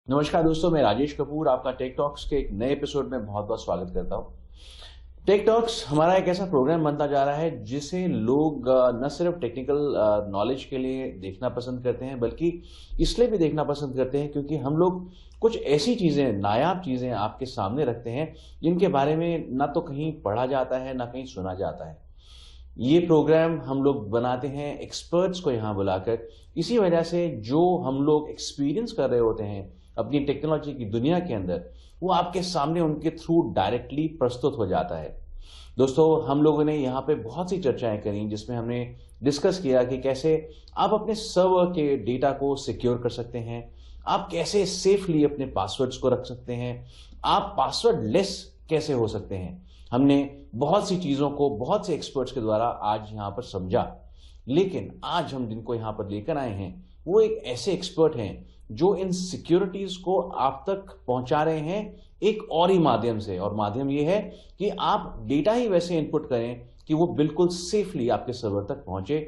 नमस्कार दोस्तों, मैं राजेश कपूर आपका टेक टॉक्स के एक नए एपिसोड में बहुत बहुत स्वागत करता हूं। टेक टॉक्स हमारा एक ऐसा प्रोग्राम बनता जा रहा है जिसे लोग न सिर्फ टेक्निकल नॉलेज के लिए देखना पसंद करते हैं, बल्कि इसलिए भी देखना पसंद करते हैं क्योंकि हम लोग कुछ ऐसी चीजें, नायाब चीजें आपके सामने रखते हैं जिनके बारे में ना तो कहीं पढ़ा जाता है ना कहीं सुना जाता है। ये प्रोग्राम हम लोग बनाते हैं एक्सपर्ट्स को यहाँ बुलाकर, इसी वजह से जो हम लोग एक्सपीरियंस कर रहे होते हैं अपनी टेक्नोलॉजी की दुनिया के अंदर, वो आपके सामने उनके थ्रू डायरेक्टली प्रस्तुत हो जाता है। दोस्तों, हम लोगों ने यहाँ पे बहुत सी चर्चाएं करी जिसमें हमने डिस्कस किया कि कैसे आप अपने सर्वर के डेटा को सिक्योर कर सकते हैं, आप कैसे सेफली अपने पासवर्ड्स को रख सकते हैं, आप पासवर्ड लेस कैसे हो सकते हैं। हमने बहुत सी चीजों को बहुत से एक्सपर्ट्स के द्वारा आज यहाँ पर समझा, लेकिन आज हम जिनको यहाँ पर लेकर आए हैं वो एक ऐसे एक्सपर्ट हैं जो इन सिक्योरिटीज को आप तक पहुंचा रहे हैं एक और ही माध्यम से, और माध्यम ये है कि आप डेटा ही वैसे इनपुट करें कि वो बिल्कुल सेफली आपके सर्वर तक पहुंचे,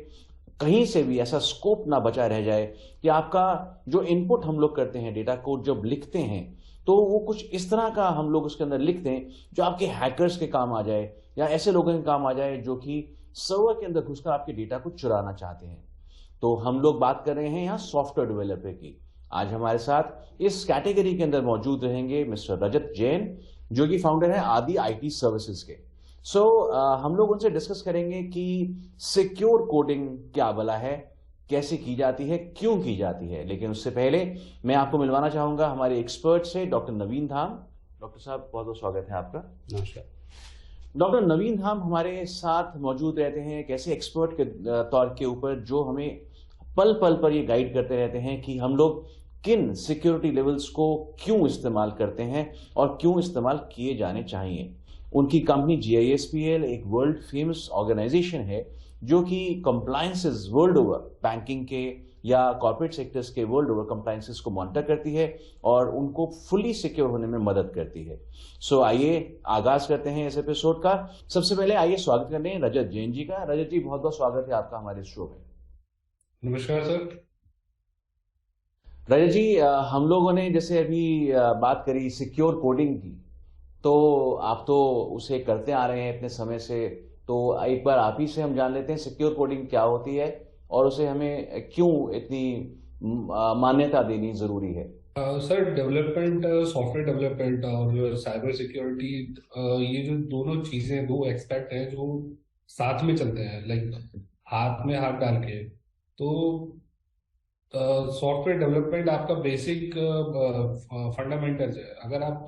कहीं से भी ऐसा स्कोप ना बचा रह जाए कि आपका जो इनपुट हम लोग करते हैं डेटा को जब लिखते हैं तो वो कुछ इस तरह का हम लोग उसके अंदर लिख दें जो आपके हैकर्स के काम आ जाए या ऐसे लोगों के काम आ जाए जो कि सर्वर के अंदर घुसकर आपके डेटा को चुराना चाहते हैं। तो हम लोग बात कर रहे हैं यहाँ सॉफ्टवेयर डेवलपर की। आज हमारे साथ इस कैटेगरी के अंदर मौजूद रहेंगे मिस्टर रजत जैन, जो कि फाउंडर है आदि आईटी सर्विसेज के। हम लोग उनसे डिस्कस करेंगे कि सिक्योर कोडिंग क्या भला है, कैसे की जाती है, क्यों की जाती है। लेकिन उससे पहले मैं आपको मिलवाना चाहूंगा हमारे एक्सपर्ट से, डॉक्टर नवीन धाम। डॉक्टर साहब, बहुत बहुत स्वागत है आपका। नमस्कार। डॉक्टर नवीन धाम हमारे साथ मौजूद रहते हैं एक ऐसे एक्सपर्ट के तौर के ऊपर जो हमें पल पल पर ये गाइड करते रहते हैं कि हम लोग किन सिक्योरिटी लेवल्स को क्यों इस्तेमाल करते हैं और क्यों इस्तेमाल किए जाने चाहिए। उनकी कंपनी GISPL एक वर्ल्ड फेमस ऑर्गेनाइजेशन है जो कि कंप्लायंसेस वर्ल्ड ओवर, बैंकिंग के या कॉर्पोरेट सेक्टर्स के वर्ल्ड ओवर कंप्लायंसेस को मॉनिटर करती है और उनको फुली सिक्योर होने में मदद करती है। आइए आगाज करते हैं इस एपिसोड का। सबसे पहले आइए स्वागत करते हैं रजत जैन जी का। रजत जी, बहुत बहुत स्वागत है आपका हमारे शो में। नमस्कार सर। रजत जी, हम लोगों ने जैसे अभी बात करी सिक्योर कोडिंग की, तो आप तो उसे करते आ रहे हैं इतने समय से, तो एक बार आप ही से हम जान लेते हैं सिक्योर कोडिंग क्या होती है और उसे हमें क्यों इतनी मान्यता देनी जरूरी है। सर, डेवलपमेंट, सॉफ्टवेयर डेवलपमेंट और साइबर सिक्योरिटी, ये जो दोनों चीजें, दो एक्सपेक्ट हैं जो साथ में चलते हैं, लाइक हाथ में हाथ डाल के। तो सॉफ्टवेयर डेवलपमेंट आपका बेसिक फंडामेंटल्स है। अगर आप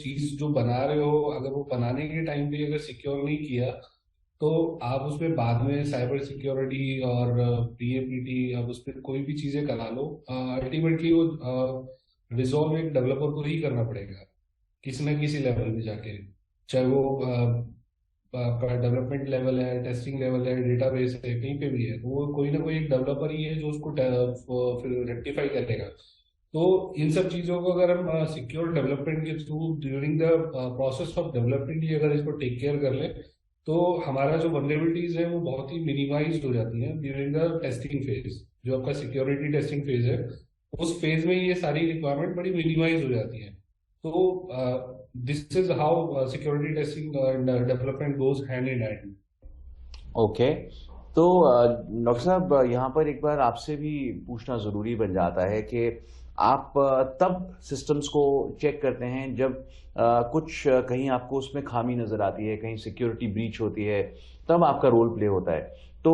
चीज जो बना रहे हो, अगर वो बनाने के टाइम पे अगर सिक्योर नहीं किया तो आप उसमें बाद में साइबर सिक्योरिटी और PAPT, अब उसमें कोई भी चीजें करा लो, अल्टीमेटली वो रिजॉल्व एक डेवलपर को ही करना पड़ेगा किसी न किसी लेवल पे जाके, चाहे वो डेवलपमेंट लेवल है, टेस्टिंग लेवल है, डेटाबेस है, कहीं पे भी है, वो कोई ना कोई एक डेवलपर ही है जो उसको फिर रेक्टिफाई करेगा। तो इन सब चीजों को अगर हम सिक्योर डेवलपमेंट के through during the process of development ही अगर इसको टेक केयर कर ले तो हमारा जो वल्नरेबिलिटीज है वो बहुत ही मिनिमाइज हो जाती है ड्यूरिंग द टेस्टिंग फेज। जो आपका सिक्योरिटी टेस्टिंग फेज है, उस फेज में ये सारी रिक्वायरमेंट बड़ी मिनिमाइज हो जाती है। तो this is how security testing and development goes hand in hand. Okay, तो डॉक्टर साहब, यहाँ पर एक बार आपसे भी पूछना जरूरी बन जाता है कि आप तब सिस्टम्स को चेक करते हैं जब कुछ कहीं आपको उसमें खामी नजर आती है, कहीं सिक्योरिटी ब्रीच होती है, तब आपका रोल प्ले होता है। तो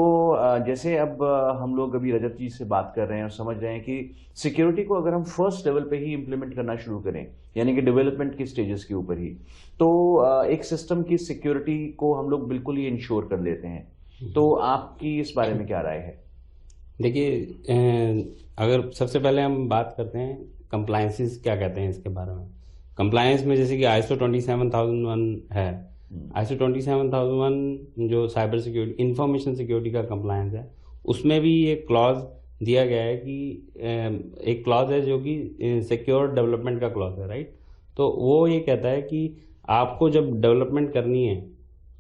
जैसे अब हम लोग अभी रजत जी से बात कर रहे हैं और समझ रहे हैं कि सिक्योरिटी को अगर हम फर्स्ट लेवल पे ही इंप्लीमेंट करना शुरू करें, यानी कि डेवलपमेंट के स्टेजेस के ऊपर ही, तो एक सिस्टम की सिक्योरिटी को हम लोग बिल्कुल ही इंश्योर कर लेते हैं। तो आपकी इस बारे में क्या राय है? देखिए, अगर सबसे पहले हम बात करते हैं कंप्लायंसेस क्या कहते हैं इसके बारे में। कंप्लायंस में जैसे कि ISO 27001 है, ISO 27001 जो साइबर सिक्योरिटी, इंफॉर्मेशन सिक्योरिटी का कंप्लायंस है, उसमें भी एक क्लॉज दिया गया है कि एक क्लॉज है जो कि सिक्योर डेवलपमेंट का क्लॉज है, राइट। तो वो ये कहता है कि आपको जब डेवलपमेंट करनी है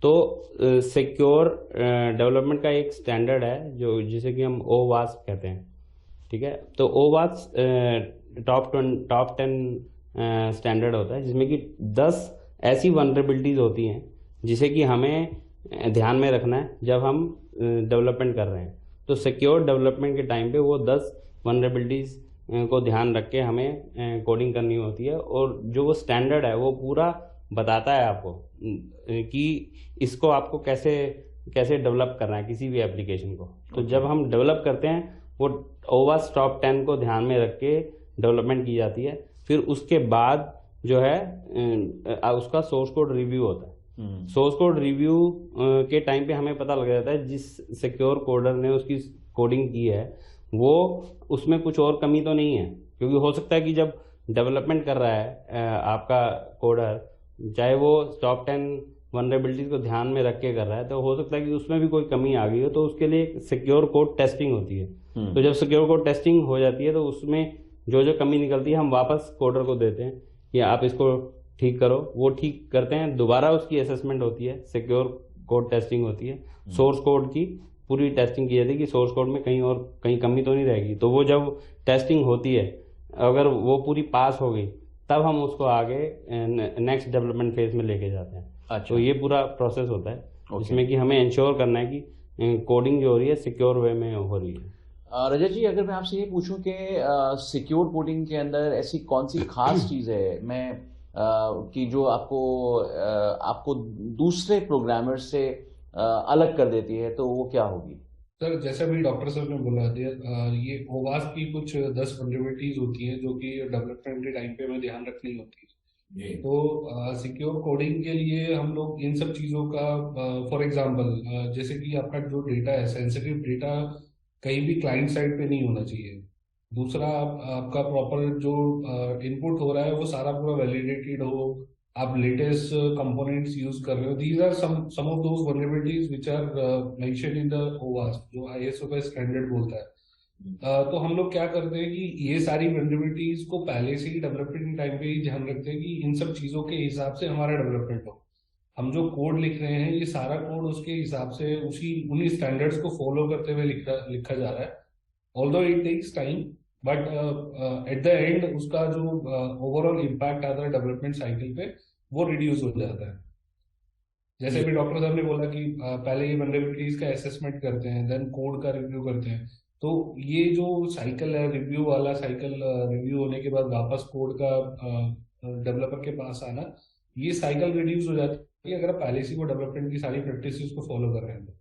तो सिक्योर डेवलपमेंट का एक स्टैंडर्ड है जो जिसे कि हम OWASP कहते हैं, ठीक है। तो OWASP टॉप 10 स्टैंडर्ड होता है, जिसमें कि 10 ऐसी वनरेबिलिटीज होती हैं जिसे कि हमें ध्यान में रखना है जब हम डेवलपमेंट कर रहे हैं। तो सिक्योर डेवलपमेंट के टाइम पे वो 10 वनरेबिलिटीज को ध्यान रख के हमें कोडिंग करनी होती है, और जो वो स्टैंडर्ड है वो पूरा बताता है आपको कि इसको आपको कैसे कैसे डेवलप करना है किसी भी एप्लीकेशन को। तो जब हम डेवलप करते हैं वो OWASP टॉप 10 को ध्यान में रख के डेवलपमेंट की जाती है। फिर उसके बाद जो है उसका सोर्स कोड रिव्यू होता है। सोर्स कोड रिव्यू के टाइम पे हमें पता लग जाता है जिस सिक्योर कोडर ने उसकी कोडिंग की है वो उसमें कुछ और कमी तो नहीं है, क्योंकि हो सकता है कि जब डेवलपमेंट कर रहा है आपका कोडर, चाहे वो टॉप 10 वनरेबिलिटीज को ध्यान में रख के कर रहा है, तो हो सकता है कि उसमें भी कोई कमी आ गई हो, तो उसके लिए सिक्योर कोड टेस्टिंग होती है। तो जब सिक्योर कोड टेस्टिंग हो जाती है तो उसमें जो जो कमी निकलती है हम वापस कोडर को देते हैं कि आप इसको ठीक करो, वो ठीक करते हैं। दोबारा उसकी असेसमेंट होती है, सिक्योर कोड टेस्टिंग होती है, सोर्स कोड की पूरी टेस्टिंग की जाती है कि सोर्स कोड में कहीं कमी तो नहीं रहेगी। तो वो जब टेस्टिंग होती है, अगर वो पूरी पास हो गई, तब हम उसको आगे नेक्स्ट डेवलपमेंट फेज में लेके जाते हैं। अच्छा। तो ये पूरा प्रोसेस होता है जिसमें कि हमें इंश्योर करना है कि कोडिंग जो हो रही है सिक्योर वे में हो रही है। रजत जी, अगर मैं आपसे ये पूछूं कि सिक्योर कोडिंग के अंदर ऐसी कौन सी खास चीज़ है कि जो आपको दूसरे प्रोग्रामर से अलग कर देती है, तो वो क्या होगी? सर, जैसा भी डॉक्टर साहब ने बोला दिया, ये OWASP की कुछ 10 वनरेबिलिटीज होती हैं जो कि डेवलपमेंट के टाइम पे हमें ध्यान रखनी होती है। तो सिक्योर कोडिंग के लिए हम लोग इन सब चीज़ों का, फॉर एग्जांपल जैसे कि आपका जो डेटा है, सेंसिटिव डेटा कहीं भी क्लाइंट साइड पे नहीं होना चाहिए। दूसरा, आपका प्रॉपर जो इनपुट हो रहा है वो सारा पूरा वैलिडेटेड हो, आप लेटेस्ट कंपोनेंट्स यूज कर रहे हो। These are some of those vulnerabilities which are mentioned in the OWASP, जो ISO का स्टैंडर्ड बोलता है। तो हम लोग क्या करते हैं कि ये सारी वनरेबिलिटीज को पहले से ही डेवलपमेंट टाइम पे ही ध्यान रखते हैं कि इन सब चीजों के हिसाब से हमारा डेवलपमेंट हो। हम जो कोड लिख रहे हैं ये सारा कोड उसके हिसाब से उन्हीं स्टैंडर्ड्स को फॉलो करते हुए लिखा जा रहा है। Although it takes time, but at the end उसका जो ओवरऑल इम्पैक्ट आता है डेवलपमेंट साइकिल पे वो रिड्यूस हो जाता है। जैसे भी डॉक्टर साहब ने बोला कि पहले ये वनरेबिलिटीज का असेसमेंट करते हैं, देन कोड का रिव्यू करते हैं। तो ये जो साइकिल है, रिव्यू वाला साइकिल, रिव्यू होने के बाद वापस कोड का डेवलपर के पास आना, ये साइकिल रिड्यूस हो जाती है अगर आप पहले से वो डेवलपमेंट की सारी प्रैक्टिसेस को फॉलो कर रहे हैं।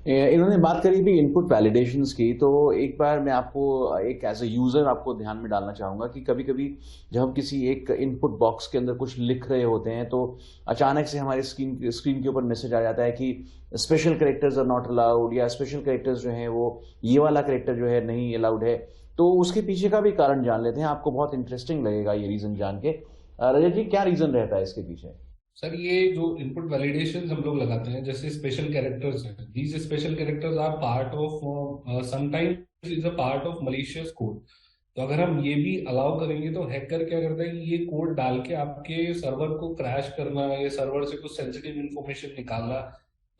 इन्होंने बात करी भी इनपुट वैलिडेशंस की, तो एक बार मैं आपको एक एज ए यूज़र आपको ध्यान में डालना चाहूँगा कि कभी कभी जब हम किसी एक इनपुट बॉक्स के अंदर कुछ लिख रहे होते हैं तो अचानक से हमारे स्क्रीन के ऊपर मैसेज आ जाता है कि special characters are not allowed, या स्पेशल कैरेक्टर्स जो हैं वो ये वाला कैरेक्टर जो है नहीं अलाउड है। तो उसके पीछे का भी कारण जान लेते हैं, आपको बहुत इंटरेस्टिंग लगेगा ये रीज़न जान के। रजत जी, क्या रीज़न रहता है इसके पीछे? सर, ये जो इनपुट वैलिडेशन हम लोग लगाते हैं, जैसे स्पेशल कैरेक्टर्स हैं, these special characters are part of sometimes is a part of malicious code. तो अगर हम ये भी अलाउ करेंगे तो हैकर क्या करता है कि ये कोड डाल के आपके सर्वर को क्रैश करना या सर्वर से कुछ सेंसिटिव इंफॉर्मेशन निकालना,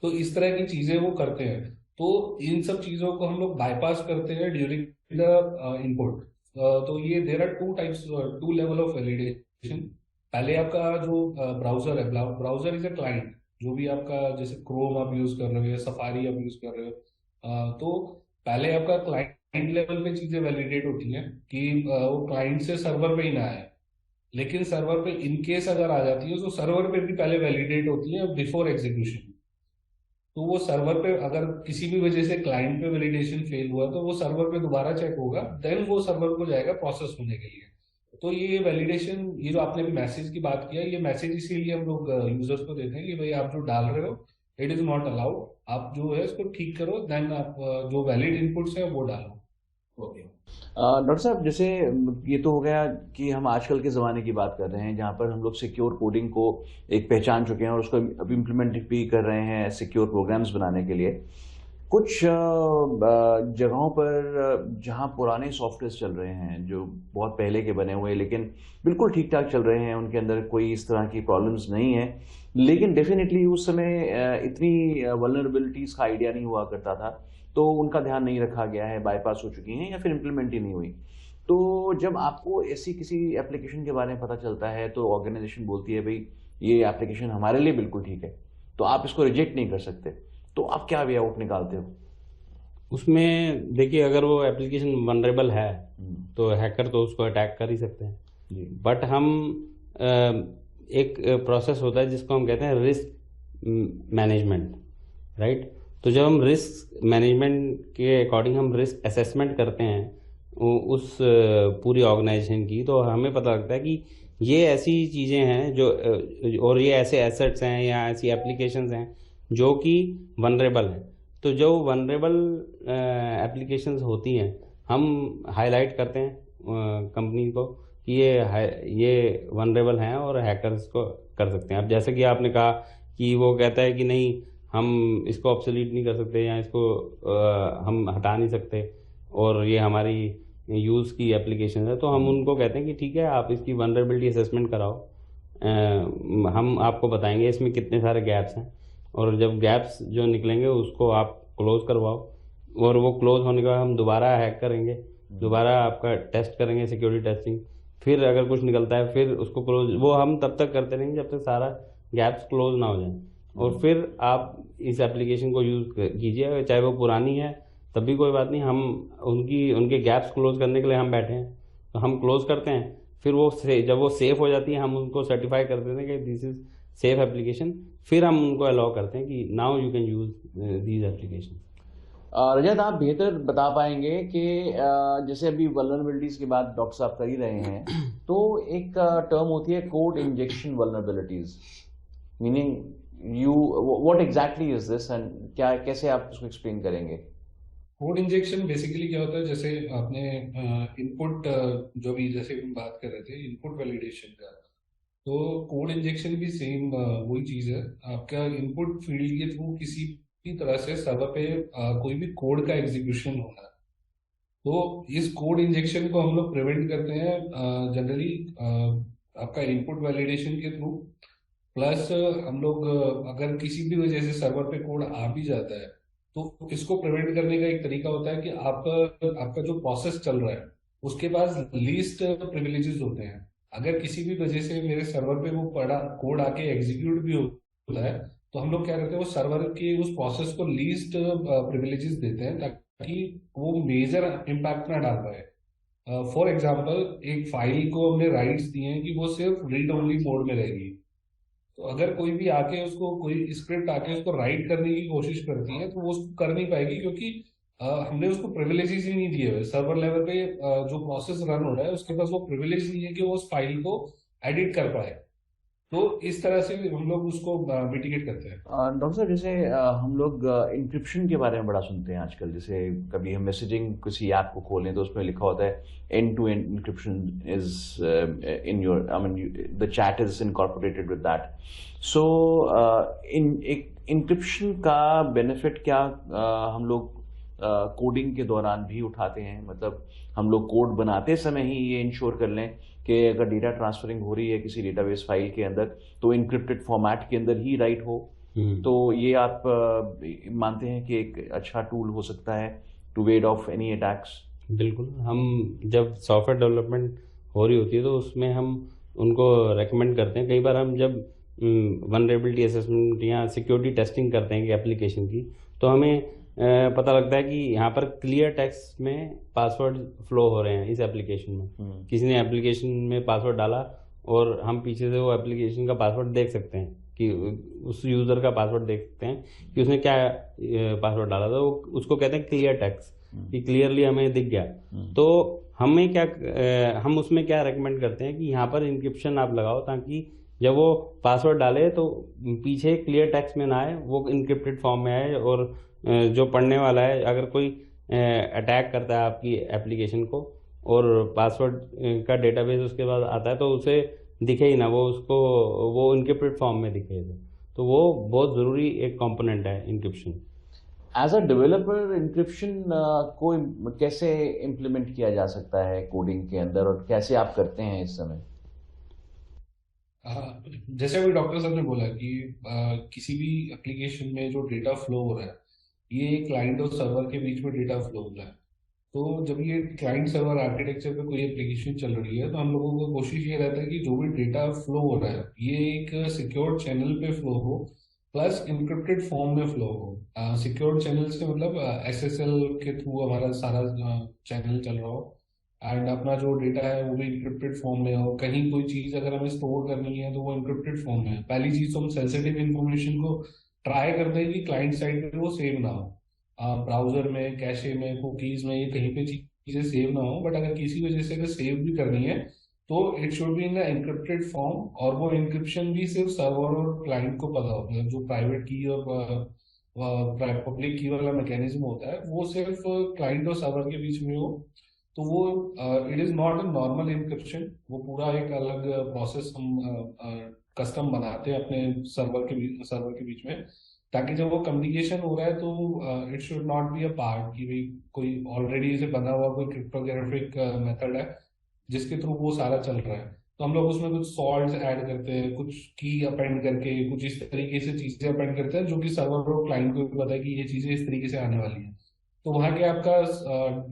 तो इस तरह की चीजें वो करते हैं। तो इन सब चीजों को हम लोग बाईपास करते हैं ड्यूरिंग द इनपुट। तो ये there are two level of validation. पहले आपका जो ब्राउजर है, ब्राउजर इज अ क्लाइंट, जो भी आपका जैसे क्रोम आप यूज कर रहे हो या सफारी आप यूज कर रहे हो, तो पहले आपका क्लाइंट लेवल पे चीजें वैलिडेट होती हैं कि वो क्लाइंट से सर्वर पे ही ना आए। लेकिन सर्वर पे इनकेस अगर आ जाती है तो सर्वर पे भी पहले वैलिडेट होती है बिफोर एग्जीक्यूशन। तो वो सर्वर पे अगर किसी भी वजह से क्लाइंट पे वैलिडेशन फेल हुआ तो वो सर्वर पे दोबारा चेक होगा, देन वो सर्वर को जाएगा प्रोसेस होने के लिए। तो ये वैलिडेशन, ये जो आपने भी मैसेज की बात किया, ये मैसेज इसीलिए हम लोग यूजर्स को देते हैं कि भाई आप जो डाल रहे हो इट इज नॉट अलाउड, आप जो है इसको ठीक करो, देन आप जो वैलिड इनपुट्स है वो डालो। ओके डॉक्टर साहब, जैसे ये तो हो गया कि हम आजकल के ज़माने की बात कर रहे हैं जहाँ पर हम लोग सिक्योर कोडिंग को एक पहचान चुके हैं और उसको अब इम्प्लीमेंट भी कर रहे हैं सिक्योर प्रोग्राम्स बनाने के लिए। कुछ जगहों पर जहां पुराने सॉफ्टवेयर चल रहे हैं जो बहुत पहले के बने हुए हैं लेकिन बिल्कुल ठीक ठाक चल रहे हैं, उनके अंदर कोई इस तरह की प्रॉब्लम्स नहीं है, लेकिन डेफिनेटली उस समय इतनी वल्नरेबिलिटीज का आइडिया नहीं हुआ करता था, तो उनका ध्यान नहीं रखा गया है, बाईपास हो चुकी हैं या फिर इम्प्लीमेंट ही नहीं हुई। तो जब आपको ऐसी किसी एप्लीकेशन के बारे में पता चलता है तो ऑर्गेनाइजेशन बोलती है भाई ये एप्लीकेशन हमारे लिए बिल्कुल ठीक है, तो आप इसको रिजेक्ट नहीं कर सकते, तो आप क्या वे आउट निकालते हो? उसमें देखिए, अगर वो एप्लीकेशन वनरेबल है तो हैकर तो उसको अटैक कर ही सकते हैं जी। बट हम एक प्रोसेस होता है जिसको हम कहते हैं रिस्क मैनेजमेंट, राइट। तो जब हम रिस्क मैनेजमेंट के अकॉर्डिंग हम रिस्क असेसमेंट करते हैं उस पूरी ऑर्गेनाइजेशन की, तो हमें पता लगता है कि ये ऐसी चीज़ें हैं जो और ये ऐसे एसेट्स हैं या ऐसी एप्लीकेशंस हैं जो कि वनरेबल हैं। तो जो वनरेबल एप्लीकेशंस होती हैं हम हाईलाइट करते हैं कंपनी को कि ये वनरेबल हैं और हैकर्स को कर सकते हैं। अब जैसे कि आपने कहा कि वो कहता है कि नहीं हम इसको ऑब्सोलीट नहीं कर सकते या इसको हम हटा नहीं सकते और ये हमारी यूज़ की एप्लीकेशन है, तो हम उनको कहते हैं कि ठीक है आप इसकी वनरेबिलिटी असेसमेंट कराओ, हम आपको बताएंगे इसमें कितने सारे गैप्स हैं और जब गैप्स जो निकलेंगे उसको आप क्लोज करवाओ और वो क्लोज होने के बाद हम दोबारा हैक करेंगे, दोबारा आपका टेस्ट करेंगे, सिक्योरिटी टेस्टिंग, फिर अगर कुछ निकलता है फिर उसको क्लोज, वो हम तब तक करते रहेंगे जब तक सारा गैप्स क्लोज ना हो जाए और फिर आप इस एप्लीकेशन को यूज़ कीजिए, चाहे वो पुरानी है तब भी कोई बात नहीं, हम उनके गैप्स क्लोज करने के लिए हम बैठे हैं, तो हम क्लोज करते हैं। फिर वो जब वो सेफ हो जाती है हम उनको सर्टिफाई कर देते हैं कि दिस इज सेफ एप्लीकेशन, फिर हम उनको अलाउ करते हैं कि now you can use these application. Rajat, आप बेहतर बता पाएंगे कि जैसे अभी वल्नरेबिलिटीज की बात डॉक्टर साहब कर ही रहे हैं, तो एक टर्म होती है code injection vulnerabilities, meaning you what exactly is this and क्या कैसे आप उसको एक्सप्लेन करेंगे? कोड इंजेक्शन बेसिकली क्या होता है, जैसे आपने इनपुट जो भी जैसे हम बात कर रहे थे इनपुट वैलिडेशन का, तो कोड इंजेक्शन भी सेम वही चीज है। आपका इनपुट फील्ड के थ्रू किसी भी तरह से सर्वर पे कोई भी कोड का एग्जीक्यूशन होना है, तो इस कोड इंजेक्शन को हम लोग प्रिवेंट करते हैं जनरली आपका इनपुट वैलिडेशन के थ्रू। प्लस हम लोग अगर किसी भी वजह से सर्वर पे कोड आ भी जाता है तो इसको प्रिवेंट करने का एक तरीका होता है कि आपका जो प्रोसेस चल रहा है उसके पास लीस्ट प्रिविलेजेस होते हैं। अगर किसी भी वजह से मेरे सर्वर पे वो पड़ा कोड आके एग्जीक्यूट भी होता है तो हम लोग क्या करते हैं, वो सर्वर के उस प्रोसेस को लीस्ट प्रिविलेजेस देते हैं ताकि वो मेजर इम्पैक्ट ना डाल पाए। फॉर एग्जाम्पल एक फाइल को हमने राइट्स दिए हैं कि वो सिर्फ रीड ओनली मोड में रहेगी, तो अगर कोई भी आके उसको कोई स्क्रिप्ट आके उसको राइट करने की कोशिश करती है तो वो उसको कर नहीं पाएगी, क्योंकि हमने उसको प्रिविलेजेस ही नहीं दिए हुए। सर्वर लेवल पे जो प्रोसेस रन हो रहा है उसके पास वो प्रिविलेज नहीं है कि वो उस फाइल को एडिट कर पाए। तो इस तरह से हम लोग उसको मिटिगेट करते हैं। डॉक्टर साहब, जैसे हम लोग इंक्रिप्शन के बारे में बड़ा सुनते हैं आजकल, जैसे कभी हम मैसेजिंग किसी ऐप को खोलें तो उसमें लिखा होता है end to end encryption is in your, I mean the chat is incorporated with that. So encryption का बेनिफिट क्या हम लोग कोडिंग के दौरान भी उठाते हैं? मतलब हम लोग कोड बनाते समय ही ये इंश्योर कर लें कि अगर डेटा ट्रांसफरिंग हो रही है किसी डेटाबेस फाइल के अंदर तो इनक्रिप्टेड फॉर्मेट के अंदर ही राइट हो, तो ये आप मानते हैं कि एक अच्छा टूल हो सकता है to ward off any attacks? बिल्कुल, हम जब सॉफ्टवेयर डेवलपमेंट हो रही होती है तो उसमें हम उनको रेकमेंड करते हैं। कई बार हम जब वनरेबिलिटी असेसमेंट या सिक्योरिटी टेस्टिंग करते हैं कि एप्लीकेशन की, तो हमें पता लगता है कि यहाँ पर क्लियर टेक्स्ट में पासवर्ड फ्लो हो रहे हैं इस एप्लीकेशन में। किसी ने एप्लीकेशन में पासवर्ड डाला और हम पीछे से वो एप्लीकेशन का पासवर्ड देख सकते हैं कि उस यूज़र का पासवर्ड देख सकते हैं कि उसने क्या पासवर्ड डाला था, वो उसको कहते हैं क्लियर टेक्स्ट, कि क्लियरली हमें दिख गया। तो हमें हम उसमें क्या रेकमेंड करते हैं कि यहाँ पर इंक्रिप्शन आप लगाओ ताकि जब वो पासवर्ड डाले तो पीछे क्लियर टेक्स्ट में ना आए, वो इनक्रिप्टेड फॉर्म में आए और जो पढ़ने वाला है अगर कोई अटैक करता है आपकी एप्लीकेशन को और पासवर्ड का डेटाबेस उसके बाद आता है तो उसे दिखे ही ना, वो इनक्रिप्टेड फॉर्म में दिखे। तो वो बहुत ज़रूरी एक कंपोनेंट है encryption. As a developer encryption को कैसे इम्प्लीमेंट किया जा सकता है कोडिंग के अंदर, और कैसे आप करते हैं इस समय? जैसे अभी डॉक्टर साहब ने बोला कि किसी भी एप्लीकेशन में जो डेटा फ्लो हो रहा है, ये क्लाइंट और सर्वर के बीच में डेटा फ्लो हो रहा है। तो जब ये क्लाइंट सर्वर आर्किटेक्चर पे कोई एप्लीकेशन चल रही है, तो हम लोगों को कोशिश ये रहता है कि जो भी डेटा फ्लो हो रहा है ये एक सिक्योर चैनल पे फ्लो हो, प्लस इंक्रिप्टेड फॉर्म में फ्लो हो। सिक्योर चैनल से मतलब एसएसएल के थ्रू हमारा सारा चैनल चल रहा हो, एंड अपना जो डेटा है वो भी इंक्रिप्टेड फॉर्म में हो। कहीं कोई चीज अगर हमें स्टोर करनी है तो वो इंक्रिप्टेड फॉर्म में है। पहली चीज तो हम सेंसिटिव इन्फॉर्मेशन को ट्राई करते हैं कि क्लाइंट साइड पे वो सेव ना हो, ब्राउजर में, कैशे में, कुकीज में, ये कहीं पे चीजें सेव ना हो। बट अगर किसी वजह से अगर सेव भी करनी है तो it should be in encrypted form, और वो इंक्रिप्शन भी सिर्फ सर्वर और क्लाइंट को पता हो। मतलब जो प्राइवेट की और पब्लिक की वाला मैकेनिज्म होता है वो सिर्फ क्लाइंट और सर्वर के बीच में हो। तो वो it is not a normal encryption, वो पूरा एक अलग प्रोसेस हम कस्टम बनाते हैं अपने सर्वर के बीच में, ताकि जब वो कम्युनिकेशन हो रहा है तो it should not be a part कि भाई कोई ऑलरेडी से बना हुआ कोई क्रिप्टोग्राफिक मेथड है जिसके थ्रू वो सारा चल रहा है। तो हम लोग उसमें कुछ सॉल्ट ऐड करते हैं, कुछ की अपेंड करके, कुछ इस तरीके से चीजें अपेंड करते हैं जो कि सर्वर और क्लाइंट को भी पता है कि ये चीजें इस तरीके से आने वाली हैं। तो वहां के आपका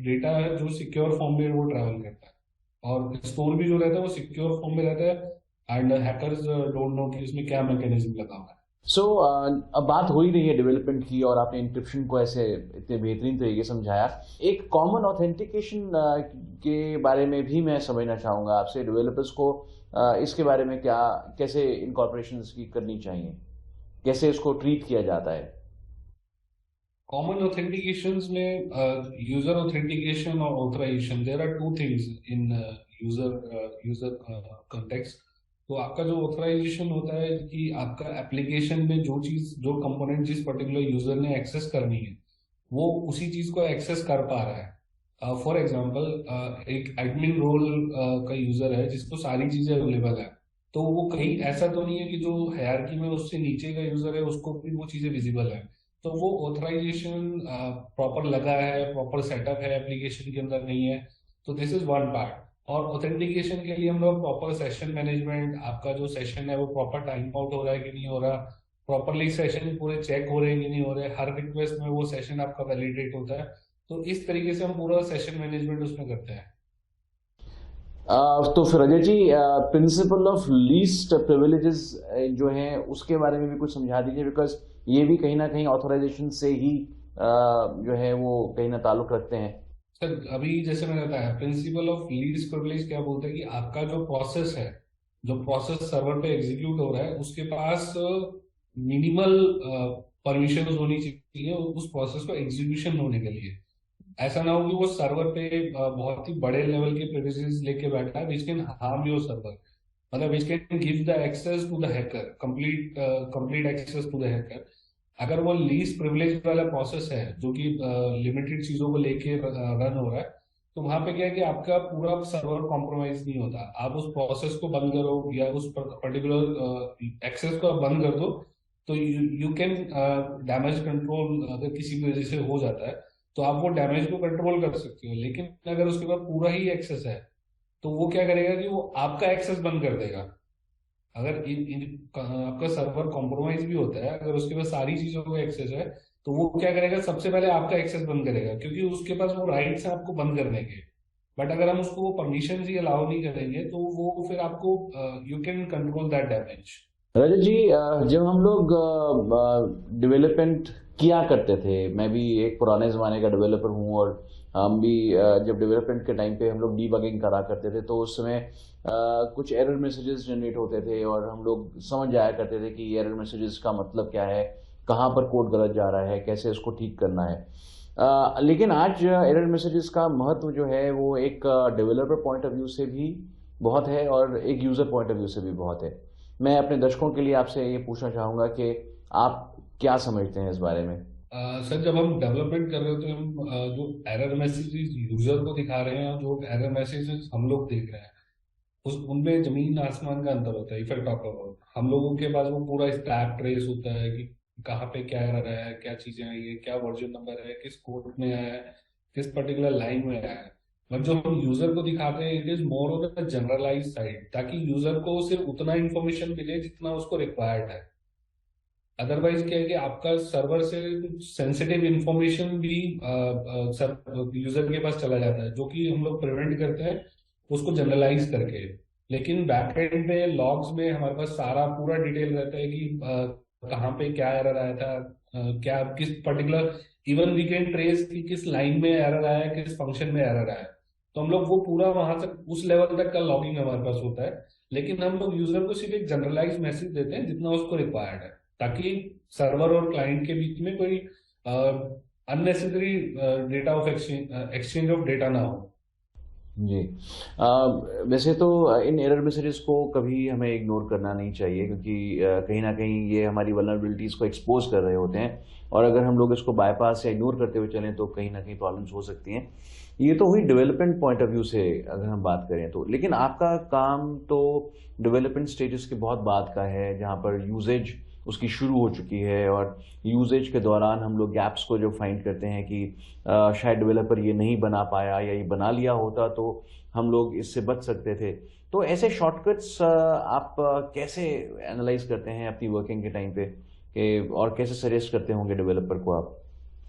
डेटा है जो सिक्योर फॉर्म में वो ट्रैवल करता है, और स्टोर भी जो रहता है वो सिक्योर फॉर्म में रहता है, एंड हैकर्स डोंट नो कि उसमें क्या मैकेनिज्म लगा हुआ है। सो अब बात हो ही रही है डेवलपमेंट की, और आपने इंक्रिप्शन को ऐसे इतने बेहतरीन तरीके से समझाया। एक कॉमन ऑथेंटिकेशन के बारे में भी मैं समझना चाहूँगा आपसे। डेवलपर्स को इसके बारे में क्या, कैसे इनकॉर्पोरेशन की करनी चाहिए, कैसे इसको ट्रीट किया जाता है? कॉमन ऑथेंटिकेशंस में यूजर ऑथेंटिकेशन और authorization, there are two things in user context. तो आपका जो ऑथराइजेशन होता है कि आपका एप्लीकेशन में जो चीज, जो कंपोनेंट जिस पर्टिकुलर यूजर ने एक्सेस करनी है वो उसी चीज को एक्सेस कर पा रहा है। फॉर एग्जांपल, एक एडमिन रोल का यूजर है जिसको सारी चीजें अवेलेबल है, तो वो कहीं ऐसा तो नहीं है कि जो हायरार्की में उससे नीचे का यूजर है उसको भी वो चीजें विजिबल है। तो वो ऑथराइजेशन प्रॉपर लगा है, प्रॉपर सेटअप है एप्लीकेशन के अंदर, नहीं है। तो दिस इज वन पार्ट। और ऑथेंटिकेशन के लिए हम लोग प्रॉपर सेशन मैनेजमेंट, आपका जो सेशन है वो प्रॉपर टाइम आउट हो रहा है कि नहीं हो रहा, प्रॉपरली सेशन पूरे चेक हो रहे हैं कि नहीं हो रहे, हर रिक्वेस्ट में वो सेशन आपका वैलिडेट होता है। तो इस तरीके से हम पूरा सेशन मैनेजमेंट उसमें करते हैं। तो फिर Ajay ji, principle of least privileges जो है उसके बारे में भी कुछ समझा दीजिए, बिकॉज ये भी कहीं ना कहीं ऑथराइजेशन से ही जो है वो कहीं ना ताल्लुक रखते हैं। सर अभी जैसे मैंने बताया, प्रिंसिपल ऑफ लीस्ट प्रिविलेज क्या बोलते हैं कि आपका जो प्रोसेस है, जो प्रोसेस सर्वर पे एग्जीक्यूट हो रहा है, उसके पास मिनिमल परमिशन होनी चाहिए उस प्रोसेस को एग्जीक्यूशन होने के लिए। ऐसा ना हो कि वो सर्वर पे बहुत ही बड़े लेवल के प्रिविलेजेस लेके बैठा है which can harm your server, मतलब which can give the access to the hacker, complete access to the hacker. अगर वो लीस्ट प्रिविलेज वाला प्रोसेस है जो कि लिमिटेड चीजों को लेके रन हो रहा है, तो वहां पे क्या है कि आपका पूरा सर्वर कॉम्प्रोमाइज नहीं होता। आप उस प्रोसेस को बंद करो या उस पर्टिकुलर एक्सेस को आप बंद कर दो, तो यू कैन डैमेज कंट्रोल, अगर किसी भी वजह से हो जाता है तो आप वो डैमेज को कंट्रोल कर सकते हो। लेकिन अगर उसके बाद पूरा ही एक्सेस है तो वो क्या करेगा कि वो आपका एक्सेस बंद कर देगा। अगर आपका सर्वर कॉम्प्रोमाइज भी होता है, अगर उसके पास सारी चीजों का एक्सेस है, तो वो क्या करेगा, सबसे पहले आपका एक्सेस बंद करेगा, क्योंकि उसके पास वो राइट्स है आपको बंद करने के। बट अगर हम उसको परमिशन ही अलाउ नहीं करेंगे तो वो फिर आपको, you can control that damage. Rajat ji, जब हम लोग डेवलपमेंट किया करते थे, मैं भी एक पुराने ज़माने का डेवलपर हूँ, और हम भी जब डेवलपमेंट के टाइम पे हम लोग डीबगिंग करा करते थे, तो उस समय कुछ एरर मैसेजेस जनरेट होते थे, और हम लोग समझ जाया करते थे कि एरर मैसेजेस का मतलब क्या है, कहाँ पर कोड गलत जा रहा है, कैसे इसको ठीक करना है। लेकिन आज एरर मैसेजेस का महत्व जो है वो एक डेवलपर पॉइंट ऑफ व्यू से भी बहुत है, और एक यूज़र पॉइंट ऑफ व्यू से भी बहुत है। मैं अपने दर्शकों के लिए आपसे ये पूछना चाहूंगा कि आप क्या समझते हैं इस बारे में? सर जब हम डेवलपमेंट कर रहे होते हैं, हम जो एरर मैसेजेस यूजर को दिखा रहे हैं और जो एरर मैसेजेस हम लोग देख रहे हैं, उस उनमें जमीन आसमान का अंतर होता है। इफ आई टॉक अबाउट, हम लोगों के पास वो पूरा स्टैक ट्रेस होता है कि कहाँ पे क्या एरर है, क्या चीजें आई है, क्या वर्जन नंबर है, किस कोड में आया है, किस पर्टिकुलर लाइन में आया है। बट जो हम यूजर को दिखाते हैं it is more on the generalize side, ताकि यूजर को सिर्फ उतना इंफॉर्मेशन मिले जितना उसको रिक्वायर्ड है। अदरवाइज क्या है कि आपका सर्वर से कुछ सेंसिटिव इंफॉर्मेशन भी यूजर के पास चला जाता है, जो कि हम लोग प्रिवेंट करते हैं उसको जनरलाइज करके। लेकिन बैकएंड में लॉग्स में हमारे पास सारा पूरा डिटेल रहता है कि कहाँ पे क्या एरर आया था, क्या किस particular, even we can trace कि किस लाइन में एरर आया है, किस फंक्शन में एरर आया है। तो हम लोग वो पूरा वहां तक उस लेवल तक का लॉगिंग हमारे पास होता है। लेकिन हम लोग यूजर को सिर्फ एक जनरलाइज मैसेज देते हैं जितना उसको रिक्वायर्ड है, ताकि सर्वर और क्लाइंट के बीच में कोई unnecessary data of exchange of data ना हो। जी। वैसे तो इन एरर मैसेजेस को कभी हमें इग्नोर करना नहीं चाहिए, क्योंकि कहीं ना कहीं ये हमारी वल्नरेबिलिटीज को एक्सपोज कर रहे होते हैं, और अगर हम लोग इसको बाईपास या इग्नोर करते हुए चलें तो कहीं ना कहीं प्रॉब्लम्स हो सकती हैं। ये तो हुई डेवलपमेंट पॉइंट ऑफ व्यू से अगर हम बात करें तो, लेकिन आपका काम तो डेवलपमेंट स्टेजेस के बहुत बाद का है, जहाँ पर यूजेज उसकी शुरू हो चुकी है, और यूजेज के दौरान हम लोग गैप्स को जो फाइंड करते हैं कि शायद डेवलपर ये नहीं बना पाया, या ये बना लिया होता तो हम लोग इससे बच सकते थे। तो ऐसे शॉर्टकट्स आप कैसे एनालाइज करते हैं अपनी वर्किंग के टाइम पे, और कैसे सजेस्ट करते होंगे डेवलपर को आप?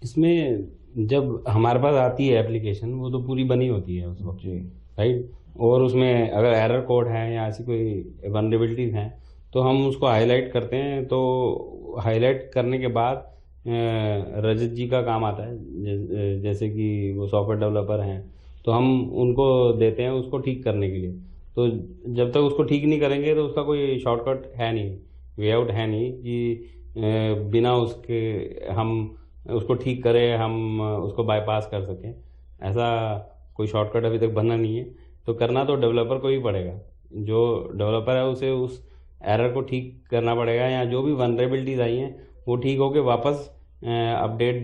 इसमें जब हमारे पास आती है एप्लीकेशन, वो तो पूरी बनी होती है उस वक्त, जी। राइट। और उसमें अगर एरर कोड है या ऐसी कोई वनरेबिलिटीज हैं तो हम उसको हाईलाइट करते हैं। तो हाईलाइट करने के बाद रजत जी का काम आता है, जैसे कि वो सॉफ्टवेयर डेवलपर हैं, तो हम उनको देते हैं उसको ठीक करने के लिए। तो जब तक उसको ठीक नहीं करेंगे तो उसका कोई शॉर्टकट है नहीं, वे आउट है नहीं कि बिना उसके हम उसको ठीक करें, हम उसको बाईपास कर सकें। ऐसा कोई शॉर्टकट अभी तक बना नहीं है। तो करना तो डेवलपर को ही पड़ेगा। जो डेवलपर है उसे उस एरर को ठीक करना पड़ेगा, या जो भी वनरेबिलिटीज आई हैं वो ठीक होके वापस अपडेट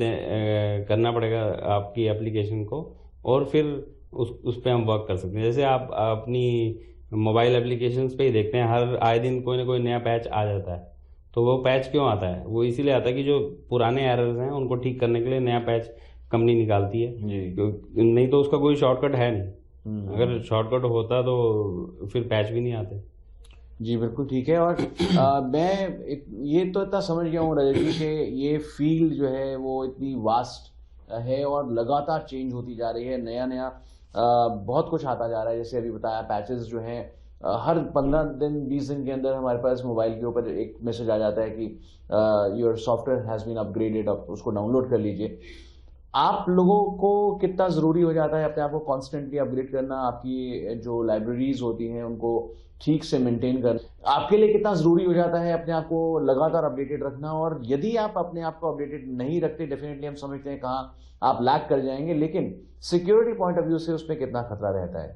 करना पड़ेगा आपकी एप्लीकेशन को, और फिर उस पर हम वर्क कर सकते हैं। जैसे आप अपनी मोबाइल एप्लीकेशंस पे ही देखते हैं, हर आए दिन कोई ना कोई नया पैच आ जाता है। तो वो पैच क्यों आता है? वो इसीलिए आता है कि जो पुराने एरर्स हैं उनको ठीक करने के लिए नया पैच कंपनी निकालती है। नहीं तो उसका कोई शॉर्टकट है नहीं। अगर शॉर्टकट होता तो फिर पैच भी नहीं आते। जी बिल्कुल ठीक है। और मैं ये तो इतना समझ गया हूँ रजत जी कि ये फील्ड जो है वो इतनी वास्ट है और लगातार चेंज होती जा रही है, नया नया बहुत कुछ आता जा रहा है। जैसे अभी बताया, पैचेस जो हैं हर 15 दिन 20 दिन के अंदर हमारे पास मोबाइल के ऊपर एक मैसेज आ जाता है कि your software has been upgraded, आप उसको डाउनलोड कर लीजिए। आप लोगों को कितना ज़रूरी हो जाता है अपने आप को कॉन्स्टेंटली अपग्रेड करना, आपकी जो लाइब्रेरीज होती हैं उनको ठीक से मेंटेन करना आपके लिए कितना ज़रूरी हो जाता है अपने आप को लगातार अपडेटेड रखना? और यदि आप अपने आप को अपडेटेड नहीं रखते, डेफिनेटली हम समझते हैं कहाँ आप लैग कर जाएंगे, लेकिन सिक्योरिटी पॉइंट ऑफ व्यू से उसमें कितना खतरा रहता है?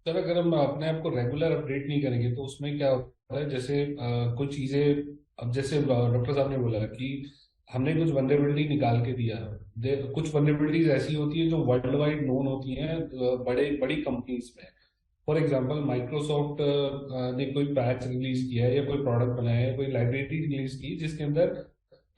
सर, अगर हम अपने आप को रेगुलर अपडेट नहीं करेंगे तो उसमें क्या होता है, जैसे कुछ चीजें, अब जैसे डॉक्टर साहब ने बोला कि हमने कुछ वनरेबिलिटी निकाल के दिया। कुछ वनरेबिलिटीज ऐसी होती है जो वर्ल्ड वाइड नोन होती हैं बड़ी कंपनीज में। फॉर एग्जांपल माइक्रोसॉफ्ट ने कोई पैच रिलीज किया है या कोई प्रोडक्ट बनाया है, कोई लाइब्रेरी रिलीज की जिसके अंदर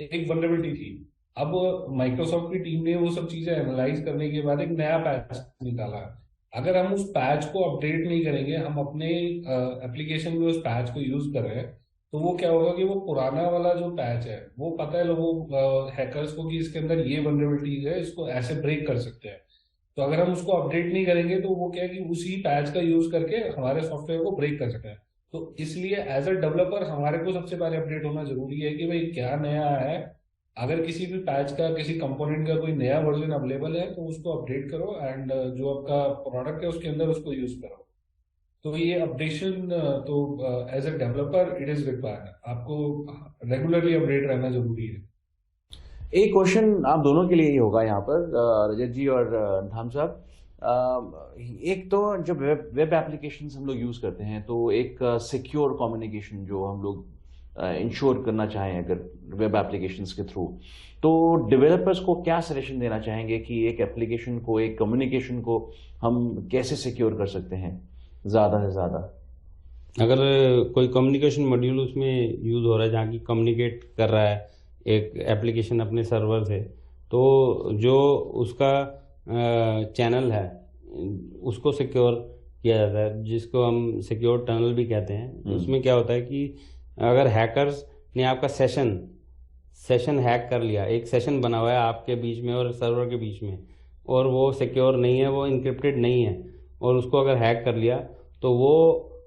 एक वनरेबिलिटी थी। अब माइक्रोसॉफ्ट की टीम ने वो सब चीजें एनालाइज करने के बाद एक नया पैच निकाला। अगर हम उस पैच को अपडेट नहीं करेंगे, हम अपने एप्लीकेशन में उस पैच को यूज कर रहे हैं, तो वो क्या होगा कि वो पुराना वाला जो पैच है वो पता है लोगों हैकर्स को कि इसके अंदर ये वनरेबिलिटीज है, इसको ऐसे ब्रेक कर सकते हैं। तो अगर हम उसको अपडेट नहीं करेंगे तो वो क्या है कि उसी पैच का यूज करके हमारे सॉफ्टवेयर को ब्रेक कर सकते हैं। तो इसलिए एज अ डेवलपर हमारे को सबसे पहले अपडेट होना जरूरी है कि भाई क्या नया आया है। अगर किसी भी पैच का, किसी कंपोनेंट का कोई नया वर्जन अवेलेबल है तो उसको अपडेट करो, एंड जो आपका प्रोडक्ट है उसके अंदर उसको यूज करो। तो ये अपडेशन तो as a developer it is required, आपको रेगुलरली अपडेट रहना जरूरी है। एक क्वेश्चन आप दोनों के लिए ही होगा यहाँ पर, रजत जी और धाम साहब। एक तो जब वेब एप्लीकेशंस हम लोग यूज़ करते हैं तो एक सिक्योर कम्युनिकेशन जो हम लोग इंश्योर करना चाहें अगर वेब एप्लीकेशंस के थ्रू, तो डेवलपर्स को क्या सजेशन देना चाहेंगे कि एक एप्लीकेशन को, एक कम्युनिकेशन को हम कैसे सिक्योर कर सकते हैं ज़्यादा से ज़्यादा? अगर कोई कम्युनिकेशन मॉड्यूल उसमें यूज़ हो रहा है जहाँ की कम्युनिकेट कर रहा है एक एप्लीकेशन अपने सर्वर से, तो जो उसका चैनल है उसको सिक्योर किया जाता है, जिसको हम सिक्योर टनल भी कहते हैं। उसमें क्या होता है कि अगर हैकर्स ने आपका सेशन हैक कर लिया, एक सेशन बना हुआ है आपके बीच में और सर्वर के बीच में, और वो सिक्योर नहीं है, वो इनक्रिप्टेड नहीं है, और उसको अगर हैक कर लिया तो वो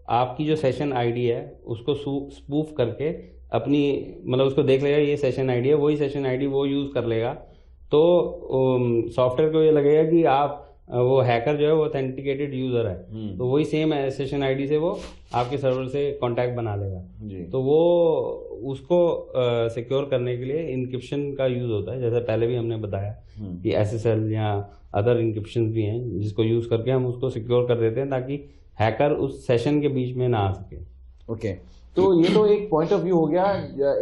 आपकी जो सेशन आईडी है उसको स्पूफ करके अपनी, मतलब उसको देख लेगा ये सेशन आईडी है, वही सेशन आईडी वो यूज़ कर लेगा। तो सॉफ्टवेयर को ये लगेगा कि आप वो हैकर जो है वो ऑथेंटिकेटेड यूज़र है, तो वही सेम सेशन आईडी से वो आपके सर्वर से कांटेक्ट बना लेगा। तो वो उसको सिक्योर करने के लिए इंक्रिप्शन का यूज़ होता है, जैसे पहले भी हमने बताया कि SSL या अदर इंक्रिप्शन भी हैं जिसको यूज़ करके हम उसको सिक्योर कर देते हैं ताकि हैकर उस सेशन के बीच में ना आ सके। ओके, तो ये तो एक पॉइंट ऑफ व्यू हो गया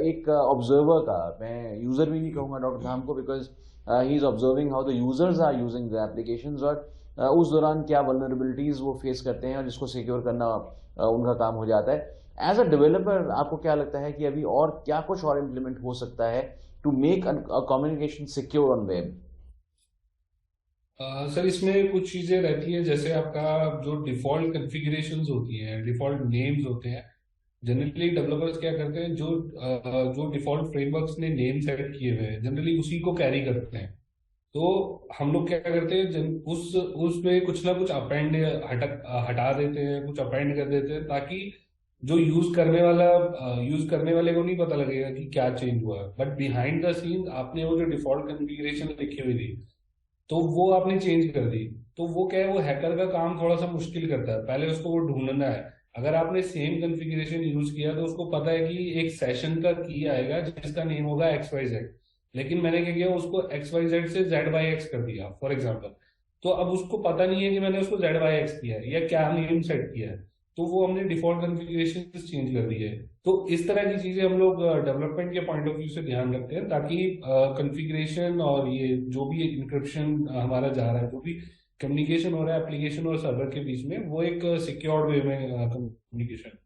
एक ऑब्जर्वर का। मैं यूजर भी नहीं कहूंगा डॉक्टर धाम को, because he is observing how the users are using the applications, और उस दौरान क्या वल्नरेबिलिटीज वो फेस करते हैं और जिसको सिक्योर करना उनका काम हो जाता है। एज अ डेवलपर आपको क्या लगता है कि अभी और क्या कुछ और इम्प्लीमेंट हो सकता है to make communication secure on web? Sir, इसमें कुछ चीजें रहती है, जैसे आपका जो डिफॉल्ट कॉन्फ़िगरेशंस होती हैं, डिफॉल्ट नेम्स होते हैं। जनरली डेवलपर्स क्या करते हैं, जो डिफॉल्ट फ्रेमवर्क्स ने नेम सेट किए हुए हैं जनरली उसी को कैरी करते हैं। तो हम लोग क्या करते हैं, उसमें कुछ ना कुछ अपेंड हटा देते हैं, कुछ अपेंड कर देते हैं, ताकि जो यूज करने वाले को नहीं पता लगेगा कि क्या चेंज हुआ है। बट बिहाइंड द सीन आपने वो जो डिफॉल्ट कॉन्फ़िगरेशन लिखी हुई थी तो वो आपने चेंज कर दी, तो वो क्या है, वो हैकर का काम थोड़ा सा मुश्किल करता है। पहले उसको वो ढूंढना है। अगर आपने सेम कॉन्फ़िगरेशन यूज किया तो उसको पता है कि एक सेशन का की आएगा जिसका नेम होगा XYZ, लेकिन मैंने क्या किया, उसको XYZ से ZYX कर दिया फॉर एग्जाम्पल। तो अब उसको पता नहीं है कि मैंने उसको ZYX किया है या क्या नेम सेट किया है, तो वो हमने डिफॉल्ट कॉन्फ़िगरेशन चेंज कर दी है। तो इस तरह की चीजें हम लोग डेवलपमेंट के पॉइंट ऑफ व्यू से ध्यान रखते हैं, ताकि कॉन्फ़िगरेशन और ये जो भी इंक्रिप्शन हमारा जा रहा है, जो भी कम्युनिकेशन हो रहा है एप्लीकेशन और सर्वर के बीच में, वो एक सिक्योर्ड वे में कम्युनिकेशन।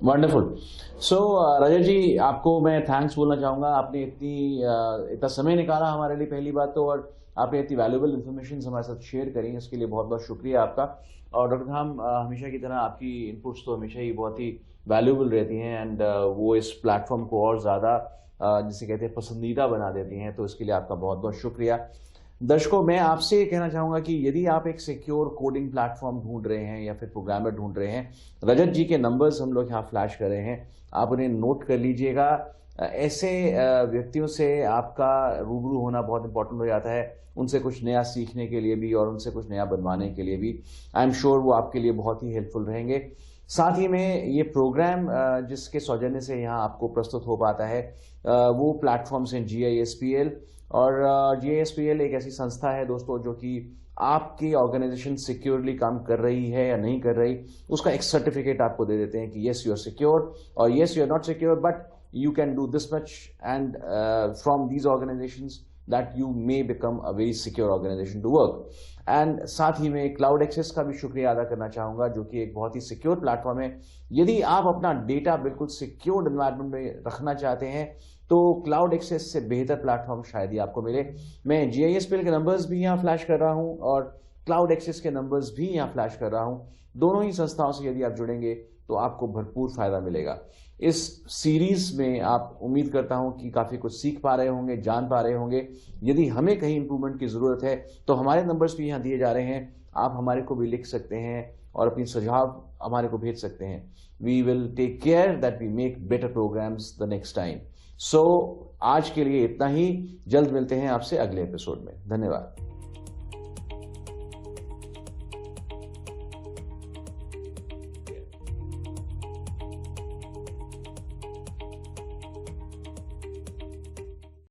वंडरफुल। सो रजत जी, आपको मैं थैंक्स बोलना चाहूँगा। आपने इतना समय निकाला हमारे लिए पहली बात तो, और आपने इतनी वैल्यूएबल इन्फॉर्मेशन हमारे साथ शेयर करी, इसके लिए बहुत बहुत शुक्रिया आपका। और डॉक्टर धाम, हमेशा की तरह आपकी इनपुट्स तो हमेशा ही बहुत ही वैल्यूएबल रहती हैं, एंड वो इस प्लेटफॉर्म को और ज़्यादा जिसे कहते हैं पसंदीदा बना देती हैं, तो इसके लिए आपका बहुत बहुत शुक्रिया। दर्शकों, मैं आपसे ये कहना चाहूँगा कि यदि आप एक सिक्योर कोडिंग प्लेटफॉर्म ढूंढ रहे हैं या फिर प्रोग्रामर ढूंढ रहे हैं, रजत जी के नंबर्स हम लोग यहाँ फ्लैश कर रहे हैं, आप उन्हें नोट कर लीजिएगा। ऐसे व्यक्तियों से आपका रूबरू होना बहुत इंपॉर्टेंट हो जाता है, उनसे कुछ नया सीखने के लिए भी और उनसे कुछ नया बनवाने के लिए भी। आई एम श्योर वो आपके लिए बहुत ही हेल्पफुल रहेंगे। साथ ही में ये प्रोग्राम जिसके सौजन्य से यहाँ आपको प्रस्तुत हो पाता है, वो प्लेटफॉर्म्स हैं GISPL, और GISPL एक ऐसी संस्था है दोस्तों जो कि आपकी ऑर्गेनाइजेशन सिक्योरली काम कर रही है या नहीं कर रही, उसका एक सर्टिफिकेट आपको दे देते हैं कि येस यू आर सिक्योर और yes you are not secure, but you can do this much, and from these organizations that you may become a very secure organization to work. And साथ ही में cloud access का भी शुक्रिया अदा करना चाहूँगा, जो कि एक बहुत ही सिक्योर प्लेटफॉर्म है। यदि आप अपना डेटा बिल्कुल सिक्योर्ड एनवायरनमेंट में रखना चाहते हैं तो क्लाउड एक्सेस से बेहतर प्लेटफॉर्म शायद ही आपको मिले। मैं GISPL के नंबर्स भी यहाँ फ्लैश कर रहा हूँ और क्लाउड एक्सेस के नंबर्स भी यहाँ फ्लैश कर रहा हूँ। दोनों ही संस्थाओं से यदि आप जुड़ेंगे तो आपको भरपूर फायदा मिलेगा। इस सीरीज में आप उम्मीद करता हूं कि काफ़ी कुछ सीख पा रहे होंगे, जान पा रहे होंगे। यदि हमें कहीं इंप्रूवमेंट की ज़रूरत है तो हमारे नंबर्स भी यहाँ दिए जा रहे हैं, आप हमारे को भी लिख सकते हैं और अपनी सुझाव हमारे को भेज सकते हैं। We will take care that we make better programs the next time. So आज के लिए इतना ही, जल्द मिलते हैं आपसे अगले एपिसोड में। धन्यवाद।